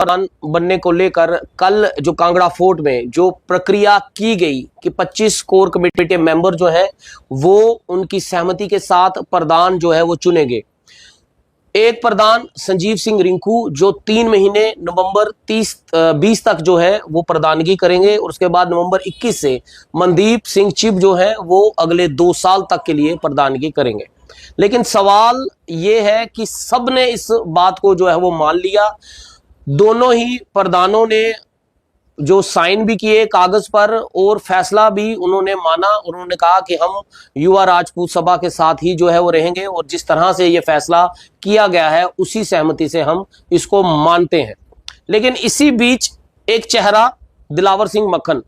प्रधान बनने को लेकर कल जो कांगड़ा फोर्ट में जो प्रक्रिया की गई कि 25 कोर कमेटी के मेंबर जो है वो उनकी सहमति के साथ प्रधान जो है वो चुनेंगे। एक प्रधान संजीव सिंह रिंकू जो 3 महीने नवंबर 20 तक जो है वो प्रधानगी करेंगे और उसके बाद नवंबर 21 से मनदीप सिंह चिब जो है वो अगले 2 साल तक के लिए प्रधानगी करेंगे। लेकिन सवाल ये है कि सबने इस बात को जो है वो मान लिया। दोनों ही प्रधानों ने जो साइन भी किए कागज पर और फैसला भी उन्होंने माना। उन्होंने कहा कि हम युवा राजपूत सभा के साथ ही जो है वो रहेंगे और जिस तरह से ये फैसला किया गया है उसी सहमति से हम इसको मानते हैं। लेकिन इसी बीच एक चेहरा दिलावर सिंह मक्खन,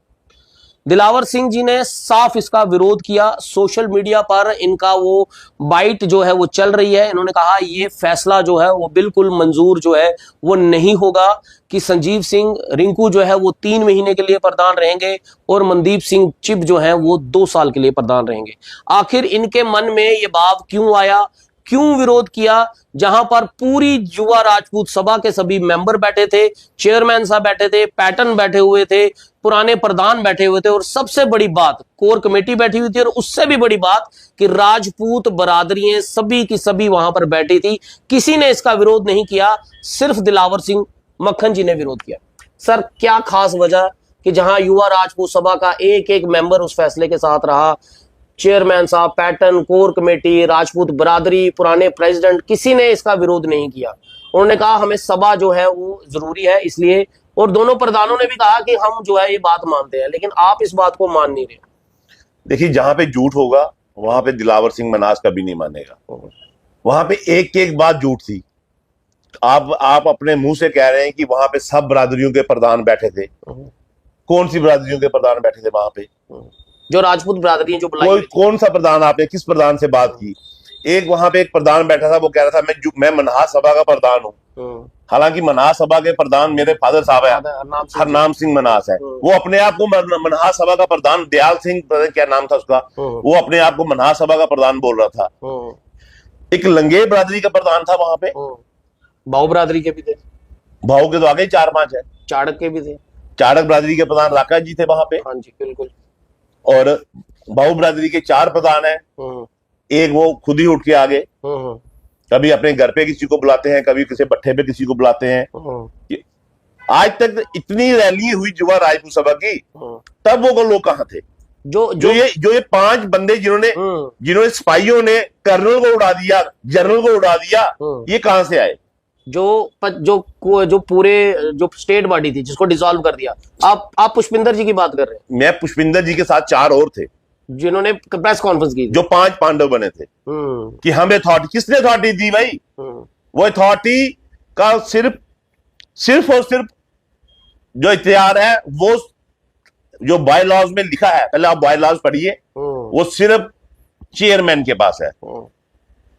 दिलावर सिंह जी ने साफ इसका विरोध किया। सोशल मीडिया पर इनका वो बाइट जो है वो चल रही है। इन्होंने कहा ये फैसला जो है वो बिल्कुल मंजूर जो है वो नहीं होगा कि संजीव सिंह रिंकू जो है वो 3 महीने के लिए प्रधान रहेंगे और मनदीप सिंह चिब जो है वो 2 साल के लिए प्रधान रहेंगे। आखिर इनके मन में ये भाव क्यों आया, क्यों विरोध किया? जहां पर पूरी युवा राजपूत सभा के सभी मेंबर बैठे थे, चेयरमैन साहब बैठे थे, पैटर्न बैठे हुए थे, पुराने प्रधान बैठे हुए थे और सबसे बड़ी बात कोर कमेटी बैठी हुई थी और उससे भी बड़ी बात कि राजपूत बरादरियां सभी की सभी वहां पर बैठी थी। किसी ने इसका विरोध नहीं किया, सिर्फ दिलावर सिंह मक्खन जी ने विरोध किया। सर क्या खास वजह कि जहां युवा राजपूत सभा का एक एक मेंबर उस फैसले के साथ रहा, चेयरमैन साहब, पैटर्न, कोर कमेटी, राजपूत बरादरी, पुराने प्रेसिडेंट, किसी ने इसका विरोध नहीं किया। उन्होंने कहा हमें सभा जो है वो जरूरी है इसलिए, और दोनों प्रधानों ने भी कहा कि हम जो है ये बात मानते हैं। लेकिन आप इस बात को मान नहीं रहे। देखिए जहां पे झूठ होगा वहां पे दिलावर सिंह मनास कभी नहीं मानेगा। वहां पे एक एक बात झूठ थी। आप अपने मुंह से कह रहे हैं कि वहां पे सब बरादरियों के प्रधान बैठे थे। कौन सी बरादरियों के प्रधान बैठे थे वहां पे? जो राजपूत बरादरी जो बुलाई, कौन सा प्रधान? आपने किस प्रधान से बात की? एक वहां पे एक प्रधान बैठा था, वो कह रहा था मैं मन्हास सभा का प्रधान हूँ। हालांकि मन्हास सभा के प्रधान मेरे फादर साहब है, हरनाम सिंह मन्हास है। वो अपने आप को मन्हास सभा का प्रधान, दयाल सिंह क्या नाम था उसका, वो अपने आप को मन्हास सभा का प्रधान बोल रहा था। एक लंगे बरादरी का प्रधान था वहां पे। भाऊ बरादरी के भी थे। भाऊ के तो आगे 4-5 है। चाड़क के भी थे। चाड़क बरादरी के प्रधान राका जी थे वहां पे। हाँ जी बिल्कुल। और भाऊ बरादरी के 4 प्रधान है। एक वो खुद ही उठ के आगे, कभी अपने घर पे किसी को बुलाते हैं, कभी किसी भट्ठे पे किसी को बुलाते हैं। आज तक इतनी रैली हुई युवा राजपूत सभा की, तब वो लोग कहाँ थे? जो ये 5 बंदे जिन्होंने सिपाहियों ने कर्नल को उड़ा दिया, जनरल को उड़ा दिया, ये कहां से आए? जो पूरे जो स्टेट बॉडी थी जिसको डिसॉल्व कर दिया। आप पुष्पिंदर जी की बात कर रहे हैं? मैं पुष्पिंदर जी के साथ 4 और थे जिन्होंने प्रेस कॉन्फ्रेंस की, जो 5 पांडव बने थे। कि हमें अथॉरिटी, किसने अथॉरिटी दी भाई? वो अथॉरिटी का सिर्फ और सिर्फ जो इख्तियार है वो जो बाय लॉज में लिखा है, पहले आप बाय लॉज पढ़िए, वो सिर्फ चेयरमैन के पास है।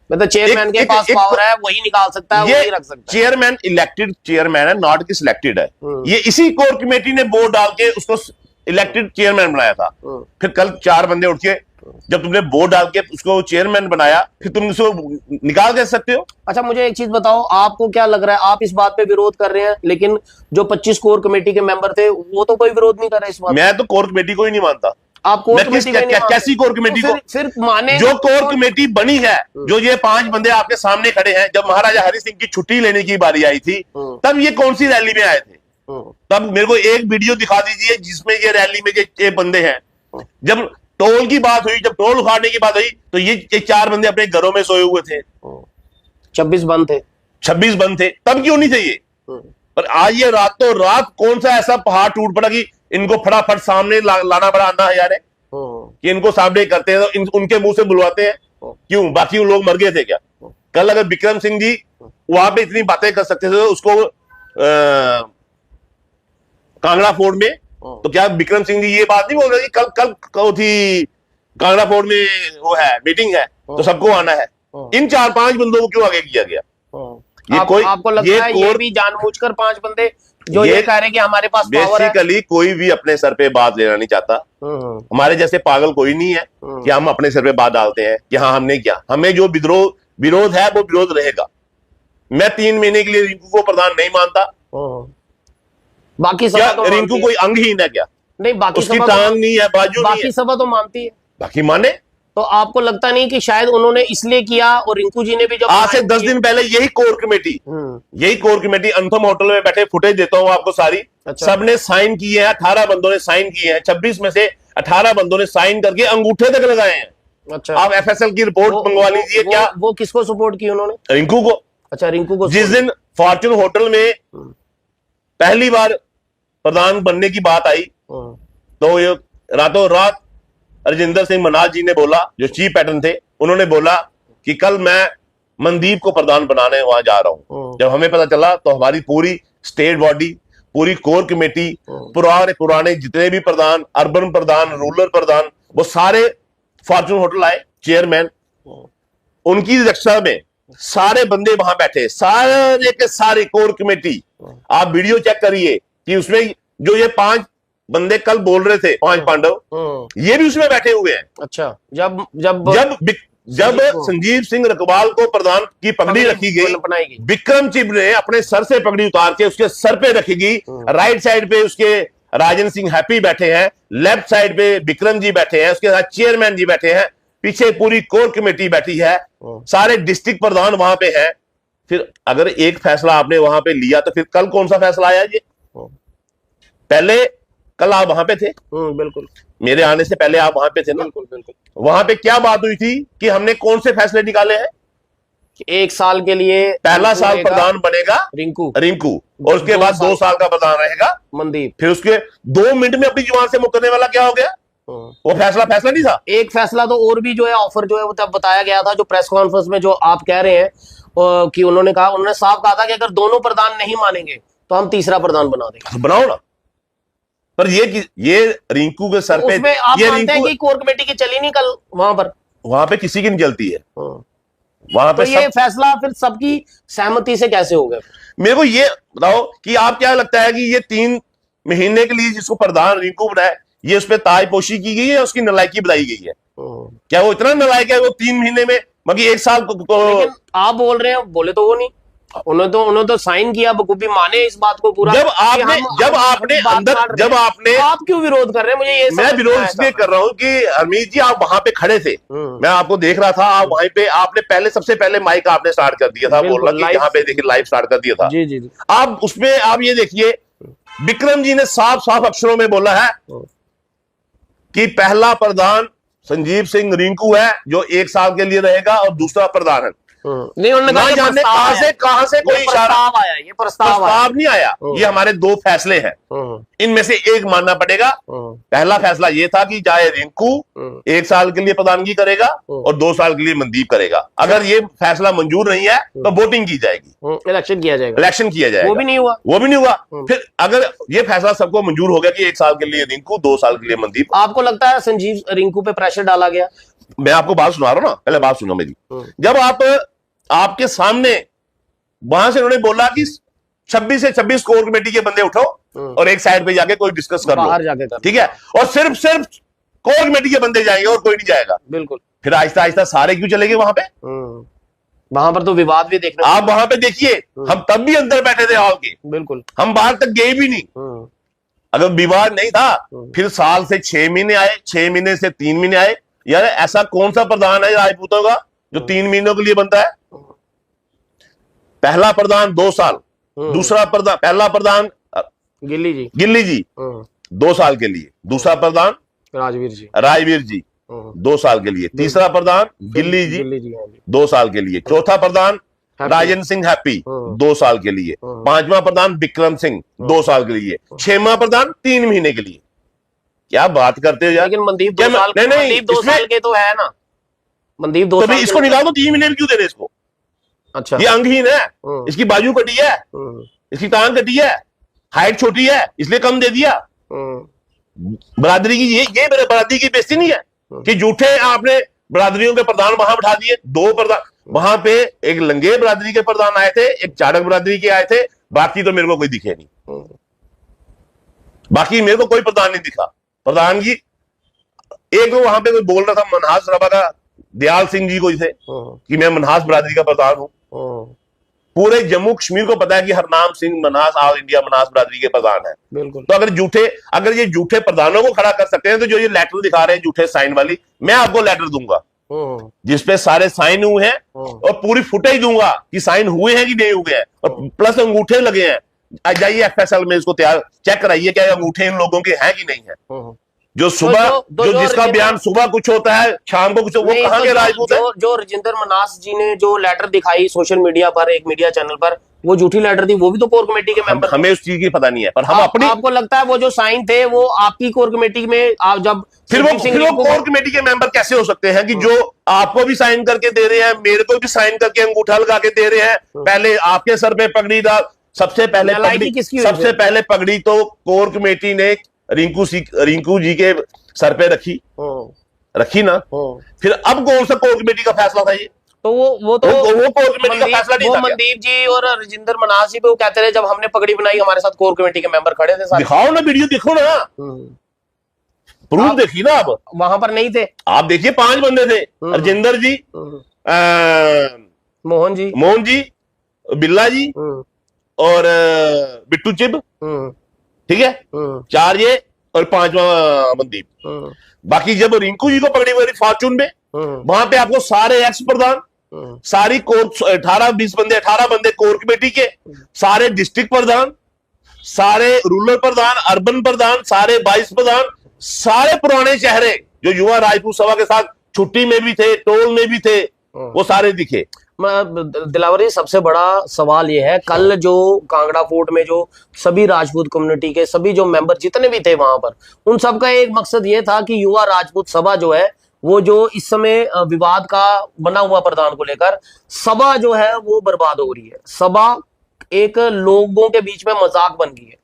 मतलब चेयरमैन के पास पावर है, वही निकाल सकता है, वही रख सकता है। चेयरमैन इलेक्टेड चेयरमैन है, नॉट कि सिलेक्टेड है। ये इसी कोर कमेटी ने वोट डाल के उसको इलेक्टेड चेयरमैन बनाया था। फिर कल 4 बंदे उठ के, जब तुमने वोट डाल के उसको चेयरमैन बनाया, फिर तुम उसको निकाल दे सकते हो? अच्छा मुझे एक चीज बताओ, आपको क्या लग रहा है? आप इस बात पे विरोध कर रहे हैं, लेकिन जो 25 कोर कमेटी के मेंबर थे वो तो कोई विरोध नहीं कर रहे इस बात। मैं तो कोर कमेटी को ही नहीं मानता। आप कोर कमेटी कैसी कोर कमेटी को? फिर माने जो कोर कमेटी बनी है, जो ये 5 बंदे आपके सामने खड़े हैं, जब महाराजा हरि सिंह की छुट्टी लेने की बारी आई थी, तब ये कौन सी रैली में आए थे? तब मेरे को एक वीडियो दिखा दीजिए जिसमें ये रैली में ये बंदे हैं। जब टोल की बात हुई, जब टोल उखाड़ने की बात हुई, तो ये 4 बंदे अपने घरों में सोए हुए थे। 26 बंद थे। 26 बंद थे, तब क्यों नहीं थे ये? पर आज ये रातों रात कौन सा ऐसा पहाड़ टूट पड़ा कि इनको फटाफट सामने लाना पड़ा अन्ना हजारे कि इनको सामने करते हैं, तो उनके मुंह से बुलवाते हैं? क्यों? बाकी वो लोग मर गए थे क्या? कल अगर विक्रम सिंह जी वहां पे इतनी बातें कर सकते थे उसको कांगड़ा फोर्ट में, तो क्या विक्रम सिंह जी ये बात नहीं बोल रहे कि कल थी कांगड़ा फोर्ट में वो है मीटिंग है तो सबको आना है? इन 4-5 बंदों को क्यों आगे किया गया? आपको लगता है ये भी जानबूझकर 5 बंदे जो ये कह रहे हैं कि हमारे पास पावर है? बेसिकली कोई भी अपने सर पे बात लेना नहीं चाहता। हमारे जैसे पागल कोई नहीं है कि हम अपने सर पे बात डालते हैं कि हाँ हमने किया। हमें जो विरोध है वो विरोध रहेगा। मैं 3 महीने के लिए रिंकू को प्रधान नहीं मानता। बाकी क्या सभा तो रिंकू मानती कोई अंगहीन है क्या? है। नहीं, बाकी उसकी सभा टांग नहीं है, बाजू नहीं बाकी है, सभा तो मानती है। बाकी माने। तो आपको लगता नहीं कि शायद उन्होंने इसलिए किया, और रिंकू जी ने भी जब आज से साइन 10 किए- दिन पहले यही कोर कमेटी अंथम होटल में बैठे, फुटेज देता हूं आपको सारी, अच्छा। सबने साइन किए हैं, 18 बंदों ने साइन किए हैं, 26 में से 18 बंदों ने साइन करके अंगूठे तक लगाए हैं। अच्छा, आप एफएसएल की रिपोर्ट मंगवा लीजिए। क्या वो किसको सपोर्ट की उन्होंने? रिंकू को? अच्छा, रिंकू को जिस दिन फॉर्चून होटल में पहली बार प्रधान बनने की बात आई, तो ये रातों रात राजेंद्र सिंह मनाज जी ने बोला, जो चीफ पैटर्न थे, उन्होंने बोला कि कल मैं मनदीप को प्रधान बनाने वहां जा रहा हूं। जब हमें पता चला तो हमारी पूरी स्टेट बॉडी, पूरी कोर कमेटी, पुराने जितने भी प्रधान, अर्बन प्रधान, रूरल प्रधान, वो सारे फॉर्चून होटल आए, चेयरमैन, उनकी रक्षा में सारे बंदे वहां बैठे, सारे के सारे कोर कमेटी। आप वीडियो चेक करिए कि उसमें जो ये 5 बंदे कल बोल रहे थे, 5 पांडव, ये भी उसमें बैठे हुए हैं। अच्छा, जब जब जब संजीव सिंह रकवाल को प्रधान की पगड़ी रखी गई, विक्रम चिब ने अपने सर से पगड़ी उतार के उसके सर पे रखी गई। राइट साइड पे उसके राजन सिंह हैप्पी बैठे हैं, लेफ्ट साइड पे विक्रम जी बैठे हैं, उसके साथ चेयरमैन जी बैठे हैं, पीछे पूरी कोर कमेटी बैठी है, सारे डिस्ट्रिक्ट प्रधान वहां पे हैं। फिर अगर एक फैसला आपने वहां पे लिया तो फिर कल कौन सा फैसला आया? ये पहले कल आप वहां पे थे, बिल्कुल, मेरे आने से पहले आप वहां पे थे ना। बिल्कुल बिल्कुल। वहां पे क्या बात हुई थी कि हमने कौन से फैसले निकाले हैं? 1 साल के लिए पहला साल प्रधान बनेगा रिंकू, और उसके बाद 2 साल का प्रधान रहेगा मनदीप। फिर उसके 2 मिनट में अपनी जुबान से मुकरने वाला क्या हो गया? वो फैसला नहीं था। एक फैसला तो और भी जो है, ऑफर जो है वो तब बताया गया था, जो प्रेस कॉन्फ्रेंस में जो आप कह रहे हैं कि उन्होंने साफ कहा था कि अगर दोनों प्रधान नहीं मानेंगे तो हम तीसरा प्रधान बना देंगे। बनाओ ना, पर ये रिंकू के सर पे, उसमें आप मानते हैं कि कोर कमेटी की चली नहीं कल वहां पे किसी की नहीं चलती है वहां पे। तो ये फैसला फिर सबकी सहमति से कैसे हो गया? मेरे को ये बताओ कि आप क्या लगता है कि ये 3 महीने के लिए जिसको प्रधान रिंकू बनाया, ये उस पर ताजपोशी की गई है, उसकी नलायकी बताई गई है? क्या वो इतना नलायक है वो 3 महीने में, बाकी 1 साल लेकिन आप बोल रहे हैं, बोले तो वो नहीं, उन्होंने तो साइन किया, बखूबी माने इस बात को पूरा। जब आपने आप क्यों विरोध कर रहे हैं? मुझे ये मैं विरोध इसलिए कर रहा हूं कि हरमीत जी आप वहां पे खड़े थे, मैं आपको देख रहा था, आप वहीं पे आपने सबसे पहले माइक आपने स्टार्ट कर दिया था, बोलना कि यहाँ पे देखिए लाइव स्टार्ट कर दिया था। जी जी जी। आप उसमें आप ये देखिए, विक्रम जी ने साफ साफ अक्षरों में बोला है कि पहला प्रधान संजीव सिंह रिंकू है, जो 1 साल के लिए रहेगा, और दूसरा प्रधान है। नहीं, उन्होंने कहां से कोई इशारा आया, ये प्रस्ताव नहीं आया। ये हमारे 2 फैसले हैं, इनमें से एक मानना पड़ेगा। पहला फैसला ये था कि चाहे रिंकू 1 साल के लिए प्रधानगी करेगा और 2 साल के लिए मनदीप करेगा। अगर ये फैसला मंजूर नहीं है तो वोटिंग की जाएगी, इलेक्शन किया जाएगा। वो भी नहीं हुआ। फिर अगर ये फैसला सबको मंजूर हो गया कि 1 साल के लिए रिंकू, 2 साल के लिए मनदीप, आपको लगता है संजीव रिंकू पे प्रेशर डाला गया? मैं आपको बात सुना रहा हूं ना, पहले बात सुनो मेरी। जब आपके सामने वहां से उन्होंने बोला कि 26 से 26 कोर कमेटी के बंदे उठो और एक साइड पे जाके कोई डिस्कस कर लो, ठीक है, और सिर्फ कोर कमेटी के बंदे जाएंगे और कोई नहीं जाएगा। बिल्कुल। फिर आहिस्ता आहिस्ता सारे क्यों चले गए वहां पे? वहां पर तो विवाद भी देखना, आप वहां पे देखिए, हम तब भी अंदर बैठे थे हॉल के, बिल्कुल, हम बाहर तक गए भी नहीं। अगर विवाद नहीं था, फिर साल से 6 महीने आए, 6 महीने से 3 महीने आए। यार ऐसा कौन सा प्रधान है राजपूतों का जो 3 महीनों के लिए बनता है? पहला प्रधान 2 साल, दूसरा प्रधान, पहला प्रधान गिल्ली जी 2 साल के लिए, दूसरा प्रधान राजवीर जी 2 साल के लिए, तीसरा प्रधान गिल्ली जी 2 साल के लिए, चौथा प्रधान राजन सिंह हैप्पी 2 साल के लिए, 5वां प्रधान विक्रम सिंह 2 साल के लिए, 6वां प्रधान 3 महीने के लिए। क्या बात करते हो यार? लेकिन मनदीप 2 साल, मनदीप 2 साल के तो है ना, मनदीप 2 साल। इसको निकाल दो, 3 महीने में क्यों दे रहे इसको? अच्छा, ये अंगहीन है, इसकी बाजू कटी है, इसकी टांग कटी है, हाइट छोटी है, इसलिए कम दे दिया। बरादरी की ये मेरे बरादरी की बेइज्जती नहीं है कि झूठे आपने बरादरियों के प्रधान वहां बैठा दिए। 2 प्रधान वहां पे, एक लंगे बरादरी के प्रधान आए थे, एक चाड़क बरादरी के आए थे, बाकी तो मेरे को कोई दिखे नहीं। बाकी मेरे को कोई प्रधान नहीं दिखा। प्रधान की एक तो वहां पे कोई बोल रहा था, मनहास सभा का दयाल सिंह जी कोई थे कि मैं मनहास बरादरी का प्रधान हूं। पूरे जम्मू कश्मीर को पता है कि हरनाम सिंह मन्हास ऑल इंडिया मन्हास बरादरी के प्रधान है। बिल्कुल। तो अगर ये झूठे प्रधानों को खड़ा कर सकते हैं, तो जो ये लेटर दिखा रहे हैं झूठे साइन वाली, मैं आपको लेटर दूंगा जिसपे सारे साइन हुए हैं और पूरी फुटेज दूंगा कि साइन हुए हैं कि नहीं हुए हैं, और प्लस अंगूठे लगे हैं। जाइए एफएसएल में इसको तैयार चेक कराइए क्या अंगूठे इन लोगों के हैं कि नहीं है। जो सुबह जो जिसका बयान सुबह कुछ होता है शाम को कुछ, वो कहां के राजपूत है? जो राजेंद्र मन्हास जी ने जो लेटर दिखाई सोशल मीडिया पर, एक मीडिया चैनल पर, वो झूठी लेटर थी, वो भी तो कोर कमेटी के मेंबर। हमें उस चीज की पता नहीं है, पर हम अपनी, आपको लगता है वो जो साइन थे वो आपकी कोर कमेटी में आप जब फिर वो कोर कमेटी के मेंबर कैसे हो सकते हैं कि जो आपको भी साइन करके दे रहे हैं, मेरे को भी साइन करके अंगूठा लगा के दे रहे हैं। पहले आपके सर पे पगड़ी डाल, सबसे पहले पगड़ी तो कोर कमेटी ने रिंकू जी के सर पे रखी ना। फिर अब कौन सा कोर कमेटी का फैसला था ये? तो वो कोर कमेटी का फैसला नहीं था। मनदीप जी और राजेंद्र मन्हास जी पे वो कहते रहे जब हमने पगड़ी बनाई हमारे साथ कोर कमेटी के मेंबर खड़े थे। दिखाओ ना वीडियो, देखो ना, प्रूफ देखिए ना। आप वहां पर नहीं थे, आप देखिए 5 बंदे थे, राजेंद्र जी, मोहन जी, बिल्ला जी और बिट्टू चिब, ठीक है, 4 ये और 5वां मनदीप। बाकी जब रिंकू जी को पकड़ी गई फॉर्चून में, वहां पे आपको सारे एक्स प्रधान, सारी कोर 18 बंदे कोर कमेटी के, सारे डिस्ट्रिक्ट प्रधान, सारे रूरल प्रधान, अर्बन प्रधान, सारे 22 प्रधान, सारे पुराने चेहरे जो युवा राजपूत सभा के साथ छुट्टी में भी थे, टोल में भी थे, वो सारे दिखे। दिलावर जी, सबसे बड़ा सवाल यह है, कल जो कांगड़ा फोर्ट में जो सभी राजपूत कम्युनिटी के सभी जो मेंबर जितने भी थे वहां पर, उन सबका एक मकसद ये था कि युवा राजपूत सभा जो है वो जो इस समय विवाद का बना हुआ प्रधान को लेकर सभा जो है वो बर्बाद हो रही है। सभा एक लोगों के बीच में मजाक बन गई है।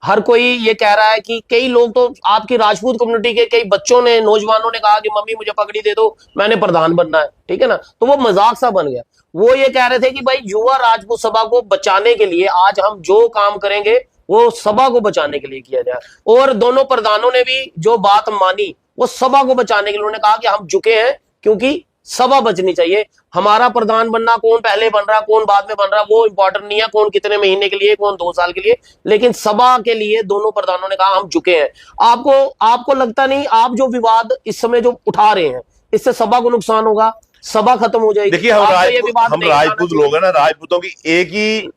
हर कोई ये कह रहा है कि कई लोग तो आपकी राजपूत कम्युनिटी के कई बच्चों ने, नौजवानों ने कहा कि मम्मी मुझे पगड़ी दे दो, मैंने प्रधान बनना है, ठीक है ना। तो वो मजाक सा बन गया। वो ये कह रहे थे कि भाई युवा राजपूत सभा को बचाने के लिए आज हम जो काम करेंगे वो सभा को बचाने के लिए किया जाए। और दोनों प्रधानों ने भी जो बात मानी वो सभा को बचाने के लिए। उन्होंने कहा कि हम झुके हैं क्योंकि सभा बचनी चाहिए। हमारा प्रधान बनना, कौन पहले बन रहा कौन बाद में बन रहा वो इंपॉर्टेंट नहीं है, कौन कितने महीने के लिए, कौन 2 साल के लिए, लेकिन सभा के लिए दोनों प्रधानों ने कहा हम झुके हैं। आपको लगता नहीं, आप जो विवाद इस समय जो उठा रहे हैं इससे सभा को नुकसान होगा, सभा खत्म हो जाएगी? देखिए, हम राजपूत लोग हैं ना, राजपूतों की एक ही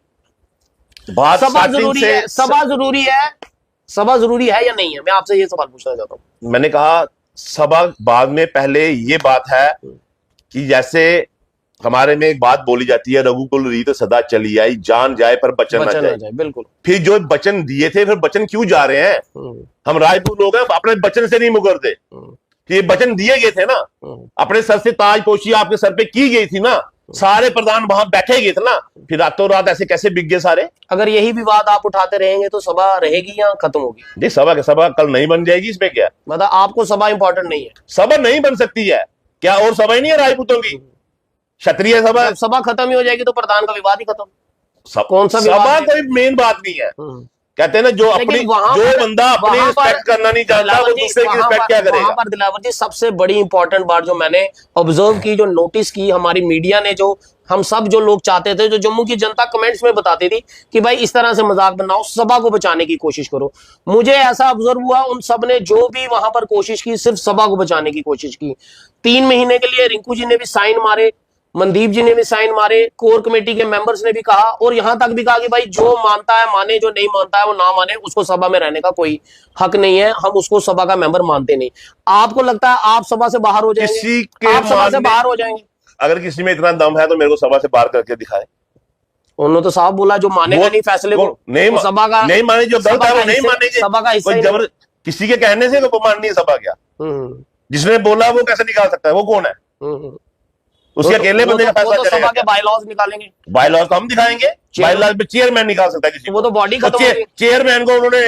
बात, सभा जरूरी है, सभा जरूरी है या नहीं है? मैं आपसे ये सवाल पूछना चाहता हूं। मैंने कहा सभा बाद में, पहले ये बात है कि जैसे हमारे में एक बात बोली जाती है, रघुकुल रीत सदा चली आई, जान जाए पर बचन ना जाए। बिल्कुल। फिर जो वचन दिए थे, फिर वचन क्यों जा रहे हैं? हम राजपूत लोग हैं, अपने वचन से नहीं मुकरते कि ये वचन दिए गए थे ना, अपने सर से ताजपोशी आपके सर पे की गई थी ना, सारे प्रधान वहां बैठे गए थे ना, फिर रातों रात ऐसे कैसे बिक गए सारे? अगर यही विवाद आप उठाते रहेंगे तो सभा रहेगी या खत्म होगी? जी, सभा कल नहीं बन जाएगी, इसमें क्या मतलब आपको सभा इंपॉर्टेंट नहीं है? सभा नहीं बन सकती है क्या? और सभा ही नहीं है राजपूतों की, क्षत्रिय सभा। सभा खत्म ही हो जाएगी तो प्रधान का विवाद ही खत्म। कौन सा सभा कोई मेन बात नहीं है। कहते हैं ना, जो बंदा अपनी रिस्पेक्ट करना नहीं जानता वो दूसरे की रिस्पेक्ट क्या करेगा? वहां पर दिलावर जी सबसे बड़ी इंपॉर्टेंट बात जो मैंने ऑब्जर्व की, जो नोटिस की हमारी मीडिया ने, जो हम सब जो लोग चाहते थे, जो जम्मू की जनता कमेंट्स में बताती थी कि भाई इस तरह से मजाक बनाओ, सभा को बचाने की कोशिश करो, मुझे ऐसा ऑब्जर्व हुआ उन सब ने जो भी वहां पर कोशिश की सिर्फ सभा को बचाने की कोशिश की। 3 महीने के लिए रिंकू जी ने भी साइन मारे, मनदीप जी ने भी साइन मारे, कोर कमेटी के मेंबर्स ने भी कहा, और यहां तक भी कहा कि भाई जो मानता है माने, जो नहीं मानता है वो ना माने, उसको सभा में रहने का कोई हक नहीं है, हम उसको सभा का मेंबर मानते नहीं। आपको लगता है आप सभा से बाहर हो जाएंगे? आप सभा से बाहर हो जाएंगे? अगर किसी में इतना दम है तो मेरे को सभा से बाहर करके दिखाए। उन्होंने तो साफ बोला जो मानेगा नहीं फैसले को, नहीं सभा का नहीं माने, जो गलत है वो नहीं मानेंगे। सभा का हिस्सा किसी के कहने से तो माननी है सभा क्या? जिसने बोला वो कैसे निकाल सकता है? वो कौन है? उसके अकेले बंदे का फैसला चलेगा? सभा के बायलॉज निकालेंगे। बायलॉज तो हम दिखाएंगे, बायलॉज में चेयरमैन निकाल सकता है किसी को। वो तो बॉडी खत्म हो गई। चेयरमैन को उन्होंने,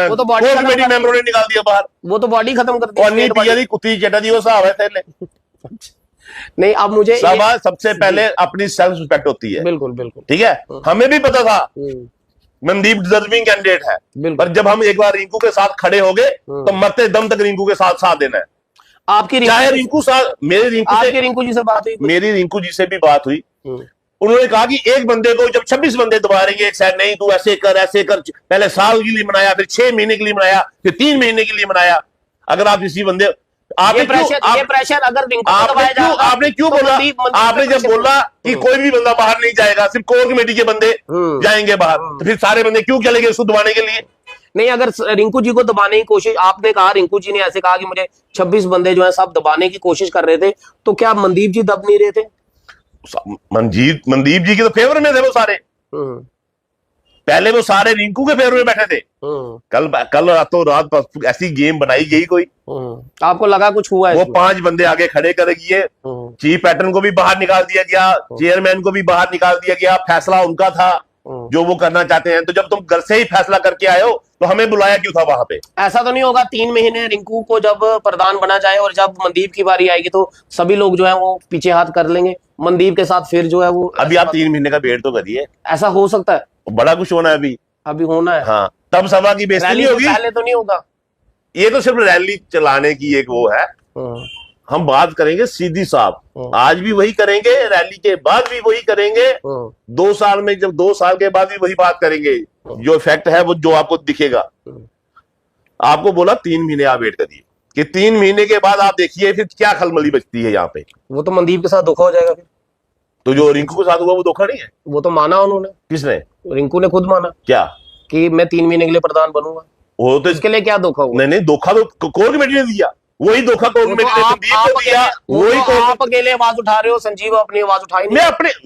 वो तो बॉडी कमेटी मेंबरों ने निकाल दिया बाहर, वो तो बॉडी खत्म कर दी। कुत्ती चटादी वो साहब है। नहीं, अब मुझे सभा सबसे पहले अपनी सेल्फ रिस्पेक्ट होती है। बिल्कुल बिल्कुल, ठीक है। हमें भी पता था मनदीप डिजर्विंग कैंडिडेट है, पर जब हम एक बार रिंकू के साथ खड़े हो गए तो मरते दम तक रिंकू के साथ देना है। आपकी चाहे रिंकू साथ, मेरी रिंकू जी से बात हुई? मेरी रिंकू जी से भी बात हुई, उन्होंने कहा कि एक बंदे को जब 26 बंदे दबा रहेंगे एक साइड, नहीं तू ऐसे कर, पहले साल के लिए मनाया, फिर 6 महीने के लिए मनाया, फिर 3 महीने के लिए मनाया। अगर आप किसी बंदे ये प्रेशर अगर रिंकू को दबाया जाएगा, आपने क्यों बोला, आपने जब बोला कि कोई भी बंदा बाहर नहीं जाएगा, सिर्फ कोर कमेटी के बंदे जाएंगे बाहर, तो फिर सारे बंदे क्यों चलेंगे उसको दबाने के लिए? नहीं, अगर रिंकू जी को दबाने की कोशिश, आपने कहा रिंकू जी ने ऐसे कहा कि मुझे 26 बंदे जो है सब दबाने की कोशिश कर रहे थे, तो क्या मनदीप जी दब नहीं रहे थे? मनदीप जी के तो फेवर में थे वो सारे। पहले वो सारे रिंकू के फेवर में बैठे थे। कल रातों रात ऐसी गेम बनाई गई कोई, आपको लगा कुछ हुआ है? वो 5 बंदे आगे खड़े कर दिए, चीफ पैटर्न को भी बाहर निकाल दिया गया, चेयरमैन को भी बाहर निकाल दिया गया, फैसला उनका था जो वो करना चाहते हैं। तो जब तुम घर से ही फैसला करके आए हो तो हमें बुलाया क्यों था वहां पे? ऐसा तो नहीं होगा 3 महीने रिंकू को जब प्रधान बना जाए और जब मनदीप की बारी आएगी तो सभी लोग जो है वो पीछे हाथ कर लेंगे मनदीप के साथ, फिर जो है वो अभी आप 3 महीने का वेट तो करिए। ऐसा हो सकता है, बड़ा कुछ होना है अभी होना है। हाँ, तब सभा की बेइज्जती नहीं होगी, पहले तो नहीं होगा। ये तो सिर्फ रैली चलाने की एक वो है। हम बात करेंगे सीधी साहब, आज भी वही करेंगे, रैली के बाद भी वही करेंगे, 2 साल में, जब 2 साल के बाद भी वही बात करेंगे। जो इफेक्ट है वो जो आपको दिखेगा। आपको बोला 3 महीने आप वेट करिए कि 3 महीने के बाद आप देखिए फिर क्या खलबली बचती है यहाँ पे। वो तो मनदीप के साथ धोखा हो जाएगा फिर। तो जो रिंकू के साथ हुआ वो धोखा नहीं है? वो तो माना उन्होंने। किसने? रिंकू ने खुद माना। क्या? कि मैं 3 महीने के लिए प्रधान बनूंगा। वो तो इसके लिए क्या धोखा हुआ? नहीं, धोखा तो कोर कमेटी ने दिया, वही धोखा कोर कमेटी ने संदीप को दिया। वही आप अकेले आवाज उठा रहे हो, संजीव अपनी आवाज उठाई नहीं।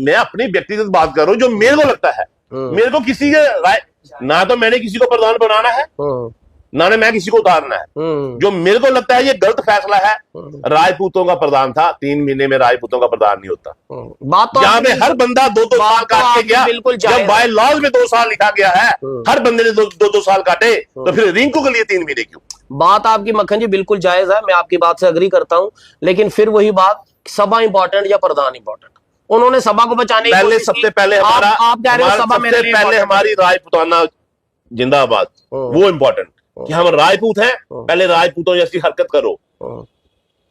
मैं अपनी व्यक्तिगत बात कर रहा हूँ जो मेरे को लगता है। मेरे को किसी के राय, ना तो मैंने किसी को प्रधान बनाना है, ना ने मैं किसी को उतारना है। जो मेरे को लगता है ये गलत फैसला है। राजपूतों का प्रधान था, 3 महीने में राजपूतों का प्रधान नहीं होता। बात तो जहां पे हर बंदा 2-2 साल काट के गया, जब बाय लॉज में 2 साल लिखा गया है, हर बंदे ने 2-2 साल काटे, तो फिर रिंकू के लिए 3 महीने क्यों? बात आपकी मक्खन जी बिल्कुल जायज है, मैं आपकी बात से अग्री करता हूं, लेकिन फिर वही बात, सभा इंपॉर्टेंट या प्रधान इंपॉर्टेंट? उन्होंने सभा को बचाने पहले सबसे पहले हमारा, आप कह रहे हो सभा मेरे लिए पहले हमारी राजपूताना जिंदाबाद, वो इम्पोर्टेंट कि हम राजपूत हैं, पहले राजपूतों जैसी हरकत करो।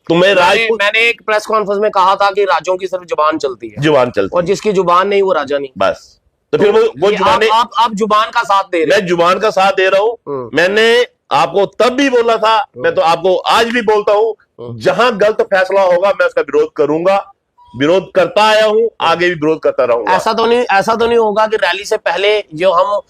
तुम्हें राजपूत, मैंने एक प्रेस कॉन्फ्रेंस में कहा था कि राजों की सिर्फ जुबान चलती है, जुबान चलती, और जिसकी जुबान नहीं वो राजा नहीं। बस तो फिर वो जुबान, आप जुबान का साथ दे रहे हैं। मैं जुबान का साथ दे रहा हूं। मैंने आपको तब भी बोला था, मैं तो आपको आज भी बोलता हूं, जहां गलत फैसला होगा मैं उसका विरोध करूंगा, विरोध करता आया हूं, आगे भी विरोध करता रहूंगा। ऐसा तो नहीं होगा कि रैली से पहले जो हम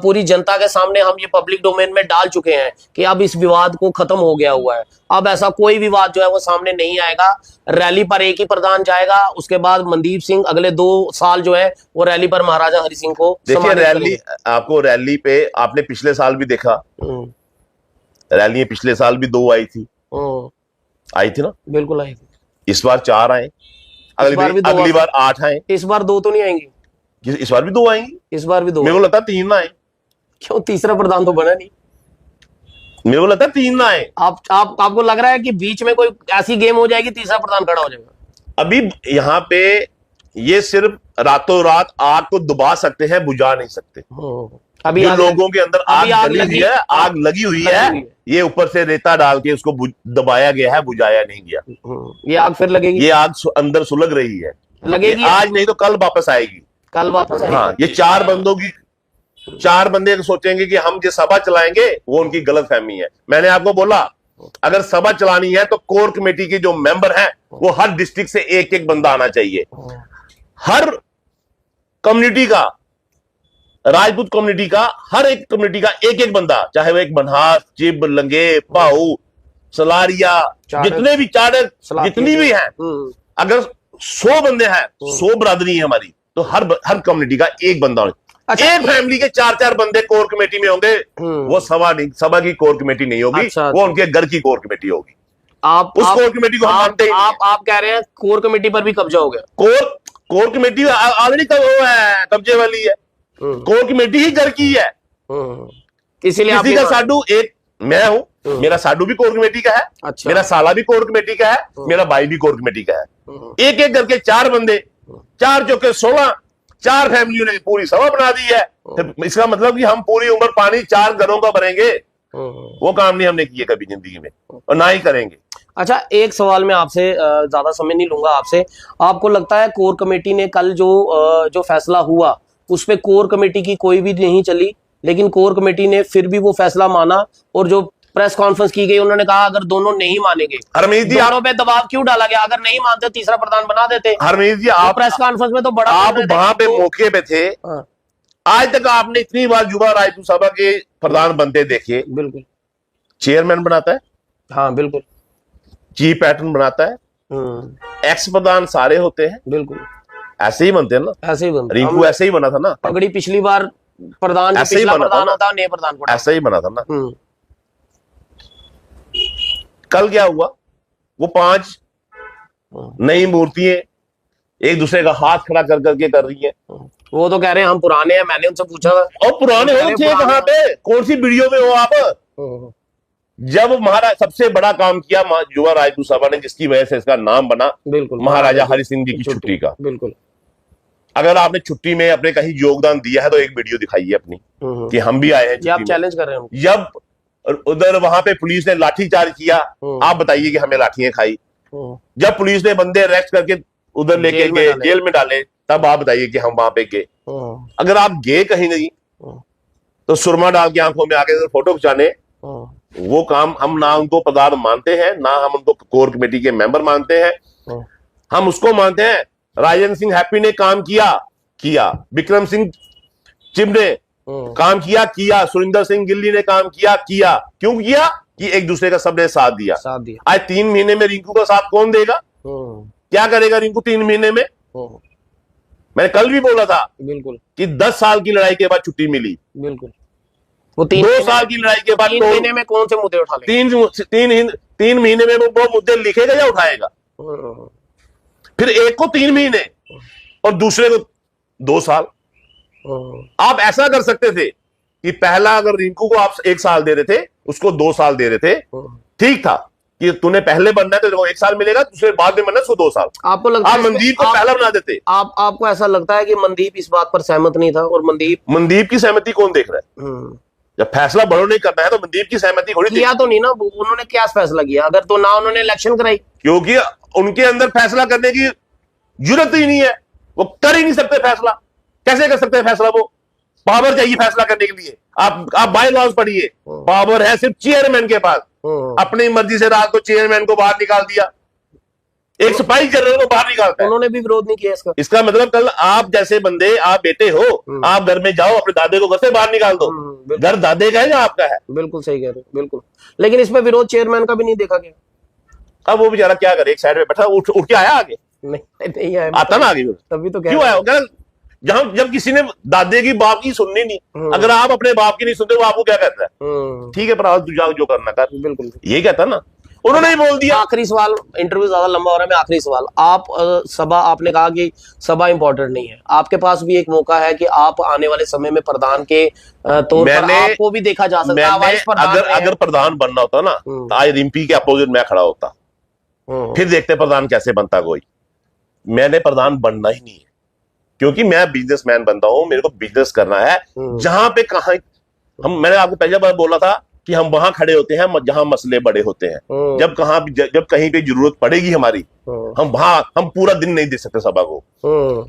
पूरी जनता के सामने हम ये पब्लिक डोमेन में डाल चुके हैं कि अब इस विवाद को खत्म हो गया हुआ है, अब ऐसा कोई विवाद जो है वो सामने नहीं आएगा। रैली पर एक ही प्रधान जाएगा, उसके बाद मनदीप सिंह अगले 2 साल जो है वो रैली पर महाराजा हरि सिंह को देखिए। रैली, आपको रैली पे आपने पिछले साल भी देखा, रैली पिछले साल भी 2 आई थी ना? बिल्कुल आई थी। इस बार 4 आए, अगली बार 8 आए। इस बार 2 तो नहीं आएंगी? इस बार भी 2 आएंगी। इस बार भी 2? मेरे को लगता है 3 ना आए। क्यों? तीसरा प्रधान तो बना नहीं। मेरे को लगता है 3 ना आए। आपको लग रहा है कि बीच में कोई ऐसी गेम हो जाएगी तीसरा प्रधान खड़ा हो जाएगा? अभी यहाँ पे ये सिर्फ रातों रात आग को दबा सकते हैं, बुझा नहीं सकते। अभी लोगों के अंदर आग लगी हुई है, ये ऊपर से रेता डाल के उसको दबाया गया है, बुझाया नहीं गया। ये आग फिर लगेगी, ये आग अंदर सुलग रही है, लगेगी आज नहीं तो कल वापस आएगी। हाँ, ये 4 बंदों की, 4 बंदे सोचेंगे कि हम जो सभा चलाएंगे, वो उनकी गलत फहमी है। मैंने आपको बोला अगर सभा चलानी है तो कोर कमेटी के जो मेंबर हैं वो हर डिस्ट्रिक्ट से एक बंदा आना चाहिए। हर कम्युनिटी का, राजपूत कम्युनिटी का, हर एक कम्युनिटी का एक बंदा, चाहे वो एक मनहास, चिब, लंगे, पाऊ, सलारिया, जितने भी चाड़क, जितनी भी हैं, अगर 100 बंदे हैं, 100 बरादरी है हमारी, तो हर कम्युनिटी का एक बंदा होगा। अच्छा, एक फैमिली के 4-4 बंदे कोर कमेटी में होंगे, वो सभा की कोर कमेटी नहीं होगी। अच्छा, वो उनके घर की कोर कमेटी होगी। उस कोर कमेटी को हम मानते ही नहीं। आप कह रहे हैं कोर कमेटी पर भी कब्जा हो गया? कोर कमेटी ऑलरेडी कब्जे वाली है, कोर कमेटी ही घर की है। इसीलिए किसी का साडू, एक मैं हूं, मेरा साडू भी कोर कमेटी का है। अच्छा। मेरा साला भी कोर कमेटी का है, मेरा भाई भी कोर कमेटी का है। एक घर के 4 बंदे, 4 चौके 16, 4 फैमिलियों ने पूरी सभा बना दी है। तो इसका मतलब कि हम पूरी उम्र पानी 4 घरों का भरेंगे, वो काम नहीं हमने किए कभी जिंदगी में, और ना ही करेंगे। अच्छा, एक सवाल मैं आपसे ज्यादा समय नहीं लूंगा आपसे। आपको लगता है कोर कमेटी ने कल जो फैसला हुआ उस पे कोर कमेटी की कोई भी नहीं चली, लेकिन कोर कमेटी ने फिर भी वो फैसला माना, और जो प्रेस कॉन्फ्रेंस की गई उन्होंने कहा अगर दोनों नहीं मानेंगे, हरमीत जी दोनों पे दबाव क्यों डाला गया? अगर नहीं मानते तीसरा प्रधान बना देते। हरमीत जी, आप प्रेस कॉन्फ्रेंस में तो बड़ा आप बोल रहे थे वहां कि पे वो- मौके पे थे। हाँ, आज तक आपने इतनी बार युवा राजपूत सभा के प्रधान बनते देखे। बिल्कुल। चेयरमैन बनाता है, हाँ बिल्कुल। चीफ पैटर्न बनाता है, एक्स प्रधान सारे होते हैं, बिल्कुल ऐसे ही बनते हैं ना। ऐसे ही बनता। रिंकू ऐसे ही बना था ना। पगड़ी पिछली बार प्रधान जो ऐसे ही पिछला बना था प्रधान ना। होता है नए प्रधान को ऐसा ही बना था ना। हम्म, कल क्या हुआ? वो 5 नई मूर्तियां एक दूसरे का हाथ खड़ा कर करके कर रही हैं। वो तो कह रहे हैं हम पुराने हैं, मैंने उनसे पूछा था। और पुराने हो थे कहां पे? कौन सी वीडियो में हो आप? जब महाराज सबसे बड़ा काम किया युवा राजपूत सभा ने, जिसकी वजह से इसका नाम बना बिल्कुल महाराजा हरि सिंह जी की छुट्टी का। बिल्कुल। अगर आपने छुट्टी में अपने कहीं योगदान दिया है तो एक वीडियो दिखाइए अपनी कि हम भी आए हैं ये आप छुट्टी में। चैलेंज कर रहे हैं। जब उधर वहां पे पुलिस ने लाठीचार्ज किया, आप बताइए कि हमें लाठियां खाई। जब पुलिस ने बंदे अरेस्ट करके उधर लेके गए, जेल में डाले, तब आप बताइए कि हम वहां पे गए। अगर आप गए कहीं नहीं तो सुरमा डाल के आंखों में आके फोटो खिंचाने, वो काम हम ना उनको प्रधान मानते हैं, ना हम उनको कोर कमेटी के मेंबर मानते हैं। हम उसको मानते हैं राजेंद्र सिंह हैप्पी ने काम किया, विक्रम सिंह चिब ने काम किया, सुरिंदर सिंह गिल्ली ने काम किया। क्यों किया? कि एक दूसरे का सबने साथ दिया। आज 3 महीने में रिंकू का साथ कौन देगा? क्या करेगा रिंकू 3 महीने में? मैंने कल भी बोला था बिल्कुल कि 10 साल की लड़ाई के बाद छुट्टी मिली। बिल्कुल। वो 2 साल की लड़ाई के बाद 3 महीने में कौन से मुद्दे उठा लेंगे? 3 महीने में वो मुद्दे लिखेगा या उठाएगा? फिर एक को 3 महीने और दूसरे को 2 साल। आप ऐसा कर सकते थे कि पहला अगर रिंकू को आप 1 साल दे रहे थे, उसको 2 साल दे रहे थे, ठीक था कि तूने पहले बनना है तो तेरे को 1 साल मिलेगा, दूसरे बाद में बनना उसको 2 साल। आपको लगता आप मनदीप को पहला बना देते। आपको ऐसा लगता है कि मनदीप इस बात पर सहमत नहीं था? और मनदीप की सहमति कौन देख रहा है? जब फैसला बड़ों ने करना है तो मनदीप की सहमति थोड़ी किया तो नहीं ना उन्होंने। क्या फैसला किया? अगर तो ना उन्होंने इलेक्शन कराई, क्योंकि उनके अंदर फैसला करने की जरूरत ही नहीं है, वो कर ही नहीं सकते फैसला। कैसे कर सकते हैं फैसला? वो पावर चाहिए फैसला करने के लिए। आप बाय लॉज पढ़िए, पावर है सिर्फ चेयरमैन के पास। अपनी मर्जी से रात को चेयरमैन को बाहर निकाल दिया, एक सिपाही जनरल को बाहर निकालता है। उन्होंने भी विरोध नहीं किया इसका मतलब कल आप जैसे बंदे, आप बेटे हो, आप घर में जाओ, अपने दादे को घर से बाहर निकाल दो। घर दादे का है या आपका है? बिल्कुल सही कह रहे हो, बिल्कुल। लेकिन इसमें विरोध चेयरमैन का भी नहीं देखा गया। अब वो बेचारा क्या करे, एक साइड में बैठा, उठ के आया आगे? नहीं आया। आता ना आगे, तभी तो क्यों आया? जब किसी ने दादे की बाप की सुननी नहीं, अगर आप अपने बाप की नहीं सुनते वो आपको क्या कहता है? ठीक है पर तू जो करना कर। बिल्कुल ये कहता ना, उन्होंने ही बोल दिया। आखिरी सवाल, इंटरव्यू ज्यादा लंबा हो रहा है, मैं आखिरी सवाल। आप सभा, आपने कहा कि सभा इंपॉर्टेंट नहीं है, आपके पास भी एक मौका है कि आप आने वाले समय में प्रधान के तौर पर आपको भी देखा जा सकता है। अगर प्रधान बनना होता ना तो आज रिम्पी के अपोजिट मैं खड़ा होता, फिर देखते प्रधान कैसे बनता कोई। मैंने प्रधान बनना ही नहीं है, क्योंकि मैं बिजनेसमैन बनता हूं, मेरे को बिजनेस करना है। जहां पे कहा मैंने आपको पहले बार बोला था कि हम वहां खड़े होते हैं जहां मसले बड़े होते हैं। जब कहीं पे जरूरत पड़ेगी हमारी, हम पूरा दिन नहीं दे सकते सभा को।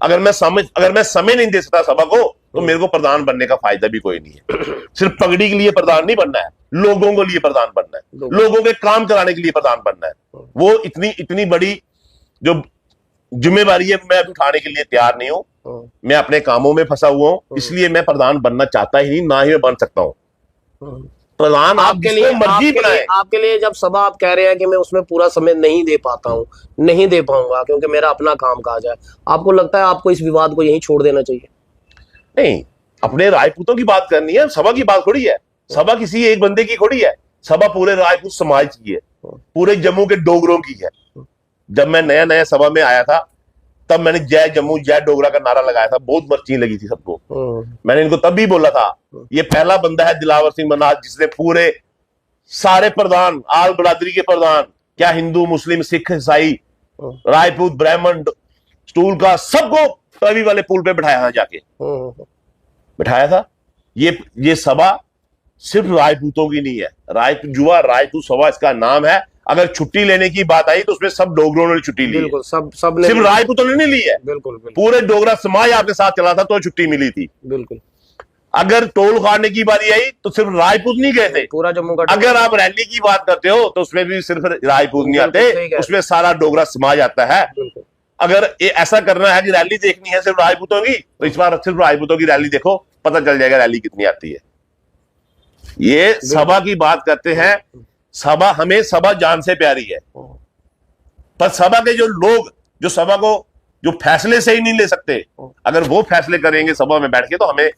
अगर मैं समय नहीं दे सकता सभा को तो मेरे को प्रधान बनने का फायदा भी कोई नहीं है। सिर्फ पगड़ी के लिए प्रधान नहीं बनना है, लोगों के लिए प्रधान बनना है, लोगों के काम कराने के लिए प्रधान बनना है। वो इतनी बड़ी जो जिम्मेवारी है मैं उठाने के लिए तैयार नहीं हूं। मैं अपने कामों में फंसा हुआ हूं, इसलिए मैं प्रधान बनना चाहता ही नहीं, ना ही मैं बन सकता हूं। प्रधान आपके लिए मर्जी बनाए। आपके लिए जब सभा आप कह रहे हैं कि मैं उसमें पूरा समय नहीं दे पाता हूं, नहीं दे पाऊंगा क्योंकि मेरा अपना काम काज है, आपको लगता है आपको इस विवाद को यहीं छोड़ देना चाहिए? नहीं, अपने राजपूतों की बात करनी है, सभा की बात थोड़ी है। सभा किसी एक बंदे की थोड़ी है, सभा पूरे राजपूत समाज की है, पूरे जम्मू के डोगरों की है। जब मैं नया सभा में आया था तब मैंने जय जम्मू जय डोगरा का नारा लगाया था, बहुत मर्ची लगी थी सबको। मैंने इनको तब भी बोला था ये पहला बंदा है दिलावर सिंह मनाज जिसने पूरे सारे प्रधान, आल बरादरी के प्रधान, क्या हिंदू मुस्लिम सिख ईसाई राजपूत ब्राह्मण स्टूल का, सबको तवी वाले पुल पे बिठाया था, जाके बिठाया था। ये सभा सिर्फ राजपूतों की नहीं है, युवा राजपूत सभा इसका नाम है। अगर छुट्टी लेने की बात आई तो उसमें सब डोगरों ने छुट्टी ली है। बिल्कुल, सबने सिर्फ राजपूतों ने नहीं ली है। बिल्कुल बिल्कुल पूरे डोगरा समाज आपके साथ चला था तो छुट्टी मिली थी। बिल्कुल। अगर टोल उखाड़ने की बारी आई तो सिर्फ राजपूत नहीं गए थे, पूरा जम्मू का। अगर आप रैली की बात करते हो तो उसमें भी सिर्फ राजपूत नहीं आते, उसमें सारा डोगरा समाज आता है। अगर ऐसा करना है कि रैली देखनी है सिर्फ राजपूतों की, तो इस बार सिर्फ राजपूतों की रैली देखो, पता चल जाएगा रैली कितनी आती है। ये सभा की बात करते हैं, सभा हमें सभा जान से प्यारी है, पर सभा के जो लोग जो सभा को जो फैसले से ही नहीं ले सकते, अगर वो फैसले करेंगे सभा में बैठ के तो हमें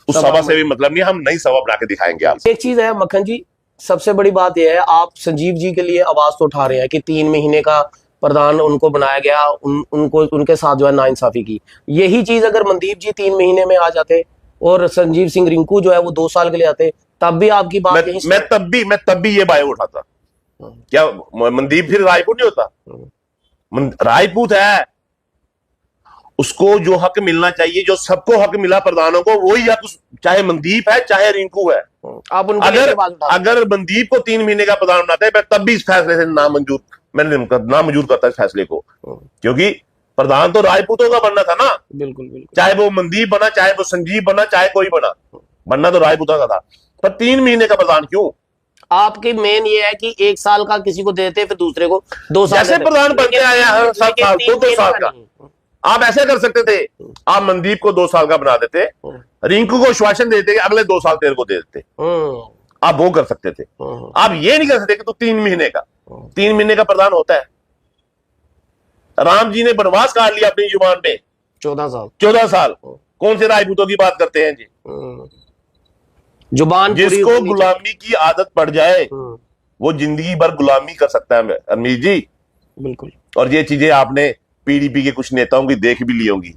उस सभा से भी मतलब नहीं, हम नई सभा बना के दिखाएंगे आपसे। एक चीज है मक्खन जी, सबसे बड़ी बात यह है, आप संजीव जी के लिए आवाज तो उठा रहे हैं कि 3 महीने का प्रधान उनको बनाया गया, उनको उनके साथ जो है नाइंसाफी की। यही चीज अगर मनदीप जी 3 महीने में आ जाते और संजीव सिंह रिंकू जो है वो 2 साल के लिए आते, तब भी आपकी बात यही। मैं तब भी ये बायो उठाता। क्या मनदीप फिर राजपूत नहीं होता? राजपूत है, उसको जो हक मिलना चाहिए, जो सबको हक मिला प्रधानों को, वही हक चाहे मनदीप है चाहे रिंकू है। आप अगर मनदीप को 3 महीने का प्रधान बनाते हैं, मैं तब भी इस फैसले से नामंजूर करता इस फैसले को, क्योंकि प्रधान तो राजपूतों का बनना था ना। बिल्कुल बिल्कुल। चाहे वो मनदीप बना, चाहे वो संजीव बना, चाहे कोई बनना तो राजपूतों का था, पर 3 महीने का प्रधान क्यों? आपकी मेन ये है कि 1 साल का किसी को देते फिर दूसरे को 2 साल। जैसे प्रधान बनते आए हैं 7 साल, 2 साल का, आप ऐसे कर सकते थे, आप मनदीप को 2 साल का बना देते, रिंकू को श्वासन देते कि अगले 2 साल तेरे को दे देते, आप वो कर सकते थे। आप ये नहीं कर सकते कि तू 3 महीने का प्रधान होता है। राम जी ने वनवास काट लिया अपनी जुबान पे 14 साल। कौन से राजपूतों की बात करते हैं जी? जुबान जिसको गुलामी की आदत पड़ जाए वो जिंदगी भर गुलामी कर सकता है अमीर जी। बिल्कुल। और ये चीजें आपने पीडीपी के कुछ नेताओं की देख भी ली होंगी,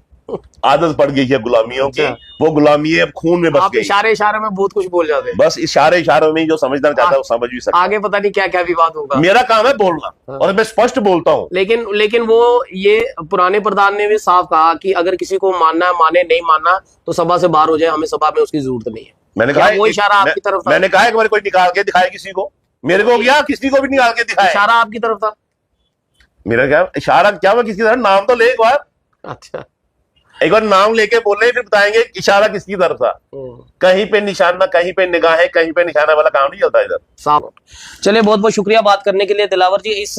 आदत पड़ गई है गुलामियों की, वो गुलामी अब खून में बस गई। इशारे में बहुत कुछ बोल जाते हैं, बस इशारों में जो समझना चाहता है वो समझ भी सकता है। आगे पता नहीं क्या क्या विवाद होगा। मेरा काम है बोलना और मैं स्पष्ट बोलता हूँ। लेकिन वो ये पुराने प्रधान ने भी साफ कहा कि अगर किसी को मानना है माने, नहीं मानना तो सभा से बाहर हो जाए, हमें सभा में उसकी जरूरत नहीं है। मैंने कहा वो इशारा आपकी तरफ था। मैंने कहा एक बार कोई निकाल के दिखाए किसी को, मेरे को क्या किसी को भी निकाल के दिखाए। इशारा आपकी तरफ था। मेरा क्या इशारा, क्या मैं किसी तरफ नाम तो ले एक बार। अच्छा, एक बार नाम लेके बोले फिर बताएंगे इशारा किसकी तरफ था। कहीं पे निशाना, कहीं पे निगाहें, कहीं पे निशाना वाला काम नहीं चलता इधर। साफ। चलिए, बहुत बहुत शुक्रिया बात करने के लिए दिलावर जी। इस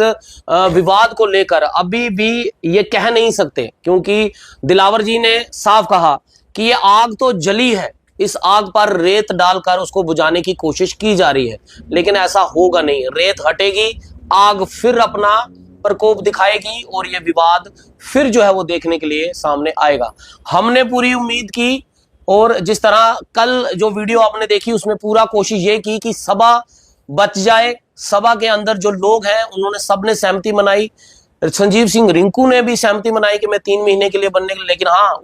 विवाद को लेकर अभी भी ये कह नहीं सकते, क्योंकि दिलावर जी ने साफ कहा कि ये आग तो जली है, इस आग पर रेत डालकर उसको बुझाने की कोशिश की जा रही है, लेकिन ऐसा होगा नहीं। रेत हटेगी, आग फिर अपना प्रकोप दिखाएगी और ये विवाद फिर जो है वो देखने के लिए सामने आएगा। हमने पूरी उम्मीद की, और जिस तरह कल जो वीडियो आपने देखी उसमें पूरा कोशिश ये की कि सभा बच जाए। सभा के अंदर जो लोग हैं उन्होंने सबने सहमति मनाई, संजीव सिंह रिंकू ने भी सहमति मनाई कि मैं 3 महीने के लिए बनने के लिए। लेकिन हाँ,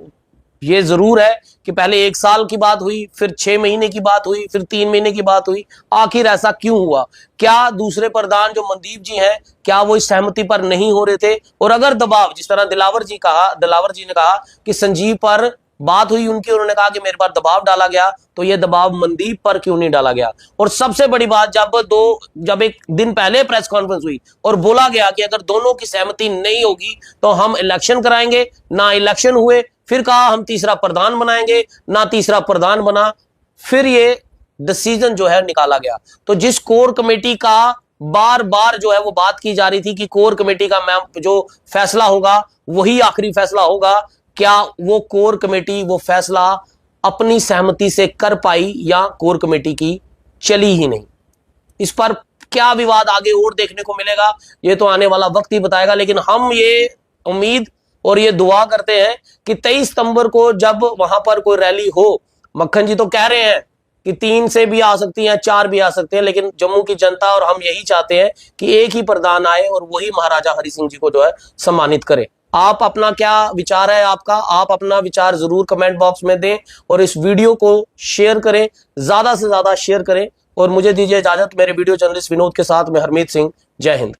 ये जरूर है कि पहले 1 साल की बात हुई, फिर 6 महीने की बात हुई, फिर 3 महीने की बात हुई। आखिर ऐसा क्यों हुआ? क्या दूसरे प्रधान जो मनदीप जी हैं, क्या वो इस सहमति पर नहीं हो रहे थे? और अगर दबाव, जिस तरह दिलावर जी ने कहा कि संजीव पर बात हुई उनकी, उन्होंने कहा कि मेरे पर दबाव डाला गया, तो ये दबाव मनदीप पर क्यों नहीं डाला गया? और सबसे बड़ी बात, जब 1 दिन पहले प्रेस कॉन्फ्रेंस हुई और बोला गया कि अगर दोनों की सहमति नहीं होगी तो हम इलेक्शन कराएंगे, ना इलेक्शन हुए। फिर कहा हम तीसरा प्रधान बनाएंगे, ना तीसरा प्रधान बना। फिर ये डिसीजन जो है निकाला गया। तो जिस कोर कमेटी का बार बार जो है वो बात की जा रही थी कि कोर कमेटी का जो फैसला होगा वही आखिरी फैसला होगा, क्या वो कोर कमेटी वो फैसला अपनी सहमति से कर पाई या कोर कमेटी की चली ही नहीं? इस पर क्या विवाद आगे और देखने को मिलेगा, ये तो आने वाला वक्त ही बताएगा। लेकिन हम ये उम्मीद और ये दुआ करते हैं कि 23 सितंबर को जब वहां पर कोई रैली हो, मक्खन जी तो कह रहे हैं कि 3 से भी आ सकती हैं, 4 भी आ सकते हैं, लेकिन जम्मू की जनता और हम यही चाहते हैं कि एक ही प्रधान आए और वही महाराजा हरि सिंह जी को जो है सम्मानित करे। आप अपना क्या विचार है आपका? आप अपना विचार जरूर कमेंट बॉक्स में दें और इस वीडियो को शेयर करें, ज्यादा से ज्यादा शेयर करें। और मुझे दीजिए इजाजत, मेरे वीडियो जर्नलिस्ट विनोद के साथ मैं हरमीत सिंह। जय हिंद।